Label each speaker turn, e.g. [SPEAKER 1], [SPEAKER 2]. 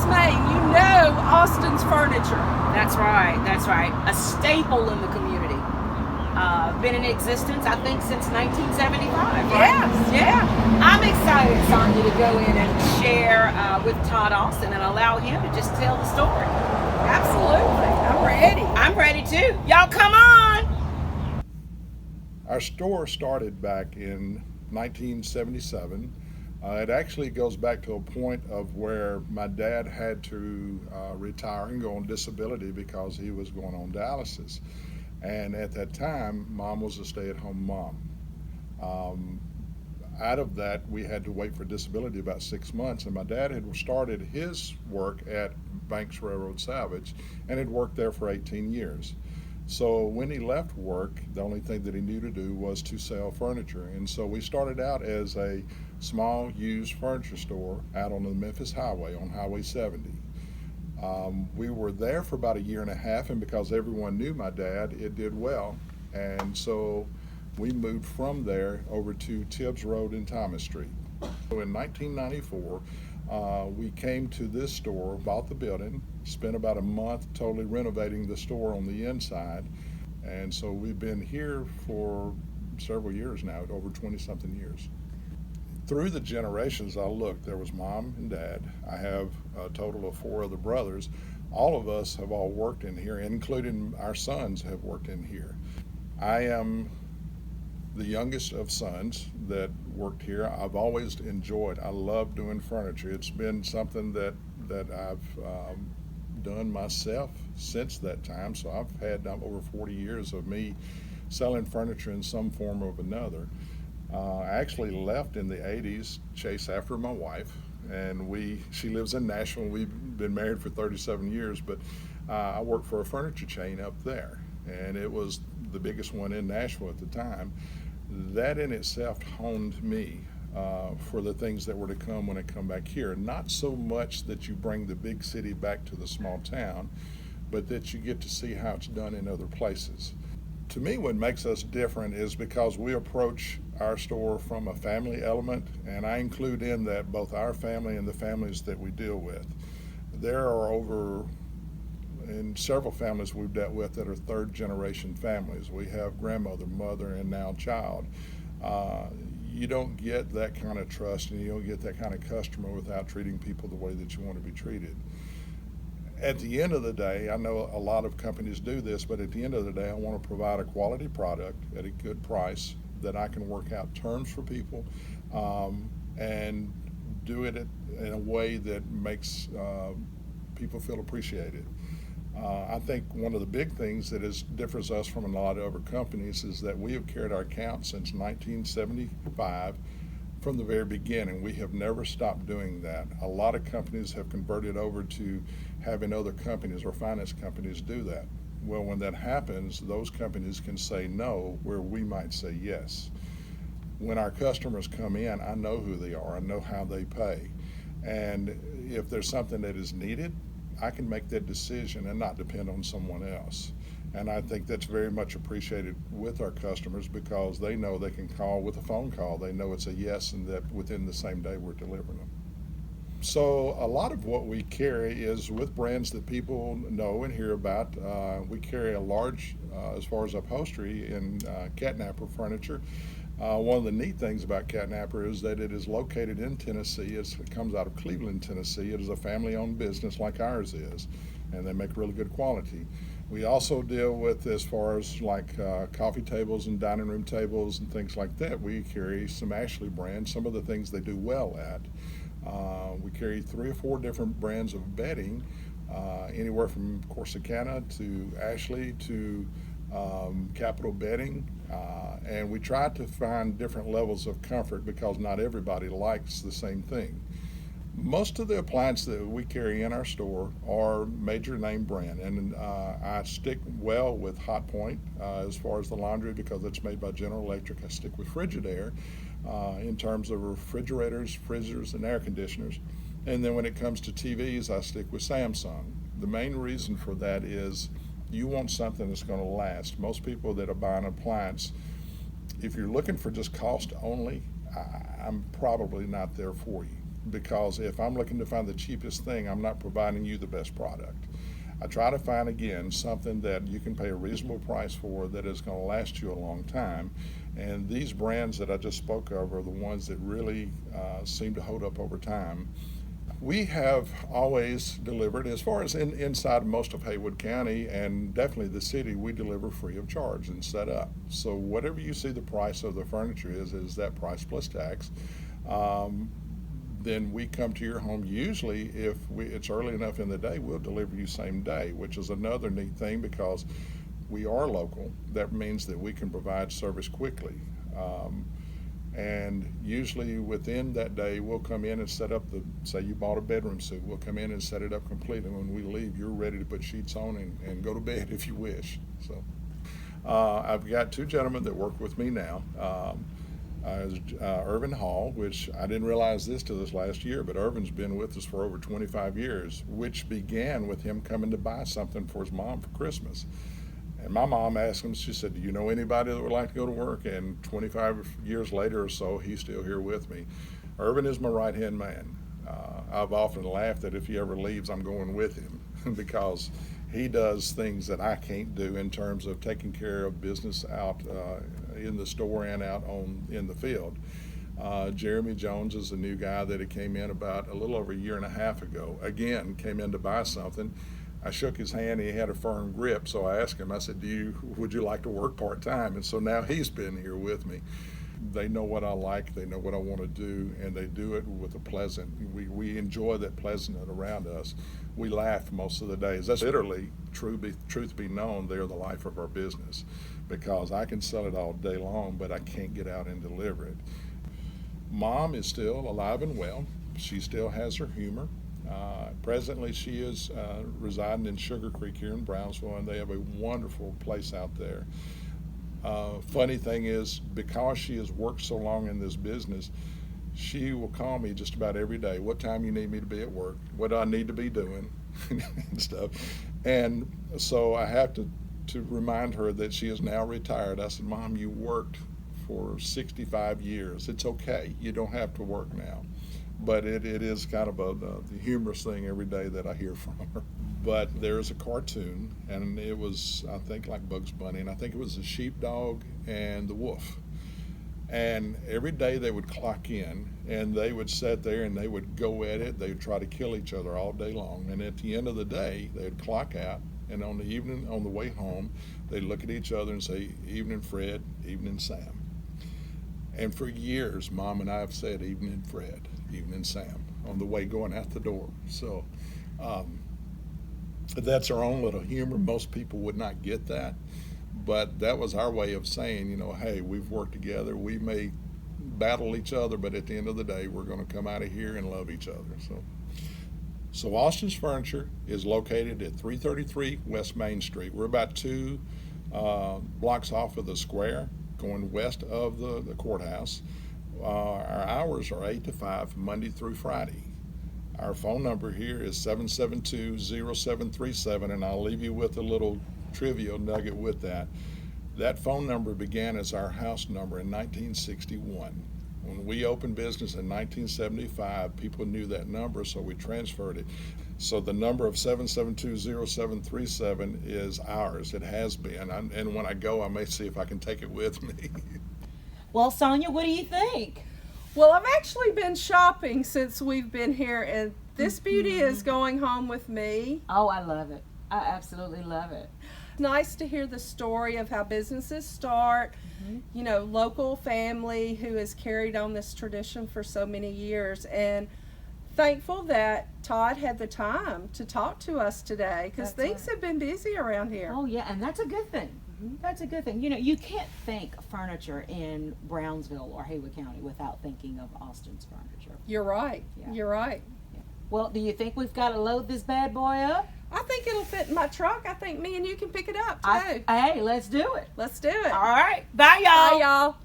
[SPEAKER 1] Main, you know Austin's Furniture.
[SPEAKER 2] That's right. A staple in the community. Been in existence, I think, since 1975. Right?
[SPEAKER 1] Yes.
[SPEAKER 2] Yeah. I'm excited, Sonia, to go in and share with Todd Austin and allow him to just tell the story.
[SPEAKER 1] Absolutely. I'm ready.
[SPEAKER 2] I'm ready too. Y'all come on.
[SPEAKER 3] Our store started back in 1977. It actually goes back to a point of where my dad had to retire and go on disability because he was going on dialysis. And at that time, Mom was a stay-at-home mom. Out of that, we had to wait for disability about 6 months, and my dad had started his work at Banks Railroad Salvage and had worked there for 18 years. So when he left work, the only thing that he knew to do was to sell furniture. And so we started out as a small used furniture store out on the Memphis Highway on Highway 70. We were there for about a year and a half, and because everyone knew my dad, it did well. And so we moved from there over to Tibbs Road and Thomas Street. So in 1994, we came to this store, bought the building, spent about a month totally renovating the store on the inside. And so we've been here for several years now, over 20-something years. Through the generations I looked, there was Mom and Dad. I have a total of 4 other brothers. All of us have all worked in here, including our sons have worked in here. I am the youngest of sons that worked here. I've always enjoyed, I love doing furniture. It's been something that I've done myself since that time. So I've had over 40 years of me selling furniture in some form or another. I actually left in the 80s, chase after my wife, and she lives in Nashville. We've been married for 37 years, but I worked for a furniture chain up there, and it was the biggest one in Nashville at the time. That in itself honed me for the things that were to come when I come back here. Not so much that you bring the big city back to the small town, but that you get to see how it's done in other places. To me, what makes us different is because we approach our store from a family element, and I include in that both our family and the families that we deal with. There are in several families we've dealt with that are third generation families. We have grandmother, mother, and now child. You don't get that kind of trust, and you don't get that kind of customer without treating people the way that you want to be treated. At the end of the day, I know a lot of companies do this, but at the end of the day, I want to provide a quality product at a good price that I can work out terms for people and do it in a way that makes people feel appreciated. I think one of the big things that differs us from a lot of other companies is that we have carried our account since 1975 from the very beginning. We have never stopped doing that. A lot of companies have converted over to having other companies or finance companies do that. Well, when that happens, those companies can say no where we might say yes. When our customers come in, I know who they are, I know how they pay. And if there's something that is needed, I can make that decision and not depend on someone else. And I think that's very much appreciated with our customers because they know they can call with a phone call. They know it's a yes, and that within the same day we're delivering them. So a lot of what we carry is with brands that people know and hear about. We carry a large, as far as upholstery, in catnapper furniture. One of the neat things about catnapper is that it is located in Tennessee. It comes out of Cleveland, Tennessee. It is a family-owned business like ours is, and they make really good quality. We also deal with, as far as like coffee tables and dining room tables and things like that, we carry some Ashley brands, some of the things they do well at. We carry 3 or 4 different brands of bedding, anywhere from, of course, Achana to Ashley to Capital Bedding, and we try to find different levels of comfort because not everybody likes the same thing. Most of the appliances that we carry in our store are major name brand, and I stick well with Hot Point as far as the laundry because it's made by General Electric. I stick with Frigidaire in terms of refrigerators, freezers, and air conditioners. And then when it comes to TVs, I stick with Samsung. The main reason for that is you want something that's going to last. Most people that are buying an appliance, if you're looking for just cost only, I'm probably not there for you. because if I'm looking to find the cheapest thing, I'm not providing you the best product. I try to find, again, something that you can pay a reasonable price for that is going to last you a long time. And these brands that I just spoke of are the ones that really seem to hold up over time. We have always delivered, as far as inside most of Haywood County and definitely the city, we deliver free of charge and set up. So whatever you see the price of the furniture is that price plus tax. Then we come to your home. Usually, if it's early enough in the day, we'll deliver you same day, which is another neat thing because we are local. That means that we can provide service quickly. And usually within that day, we'll come in and set up say you bought a bedroom suite, we'll come in and set it up completely. When we leave, you're ready to put sheets on and go to bed if you wish. So I've got two gentlemen that work with me now. Irvin Hall, which I didn't realize this till this last year, but Irvin's been with us for over 25 years, which began with him coming to buy something for his mom for Christmas. And my mom asked him, she said, do you know anybody that would like to go to work? And 25 years later or so, he's still here with me. Irvin is my right-hand man. I've often laughed that if he ever leaves, I'm going with him because he does things that I can't do in terms of taking care of business out in the store and out in the field. Jeremy Jones is a new guy that came in about a little over a year and a half ago. Again, came in to buy something. I shook his hand, he had a firm grip, so I asked him, I said, would you like to work part-time? And so now he's been here with me. They know what I like, they know what I want to do, and they do it with a pleasant, we enjoy that pleasantness around us. We laugh most of the days. That's literally, truth be known, they're the life of our business because I can sell it all day long, but I can't get out and deliver it. Mom is still alive and well. She still has her humor. Presently, she is residing in Sugar Creek here in Brownsville, and they have a wonderful place out there. Funny thing is, because she has worked so long in this business, she will call me just about every day. What time you need me to be at work? What do I need to be doing? And stuff. And so I have to remind her that she is now retired. I said, Mom, you worked for 65 years. It's okay. You don't have to work now. But it is kind of the humorous thing every day that I hear from her. But there's a cartoon, and it was, I think, like Bugs Bunny, and I think it was the sheepdog and the wolf. And every day they would clock in, and they would sit there and they would go at it. They would try to kill each other all day long. And at the end of the day, they would clock out, and on the way home, they'd look at each other and say, evening Fred, evening Sam. And for years, Mom and I have said, evening Fred, evening Sam, on the way going out the door. So that's our own little humor. Most people would not get that. But that was our way of saying, hey, we've worked together. We may battle each other, but at the end of the day, we're going to come out of here and love each other. So Austin's Furniture is located at 333 West Main Street. We're about 2 blocks off of the square, going west of the courthouse. Our hours are 8 to 5, Monday through Friday. Our phone number here is 772-0737, and I'll leave you with a little trivia nugget with that. That phone number began as our house number in 1961. When we opened business in 1975, people knew that number, so we transferred it. So the number of 772-0737 is ours. It has been. And when I go, I may see if I can take it with me.
[SPEAKER 2] Well, Sonia, what do you think?
[SPEAKER 1] Well, I've actually been shopping since we've been here, and this beauty is going home with me.
[SPEAKER 2] Oh, I love it. I absolutely love it.
[SPEAKER 1] It's nice to hear the story of how businesses start, local family who has carried on this tradition for so many years, and thankful that Todd had the time to talk to us today because things have been busy around here.
[SPEAKER 2] Oh, yeah, and that's a good thing. That's a good thing. You can't think furniture in Brownsville or Haywood County without thinking of Austin's Furniture.
[SPEAKER 1] You're right.
[SPEAKER 2] Yeah.
[SPEAKER 1] You're right.
[SPEAKER 2] Yeah. Well, do you think we've got to load this bad boy up?
[SPEAKER 1] I think it'll fit in my truck. I think me and you can pick it up too.
[SPEAKER 2] Hey, let's do it.
[SPEAKER 1] Let's do it.
[SPEAKER 2] All right. Bye, y'all.
[SPEAKER 1] Bye, y'all.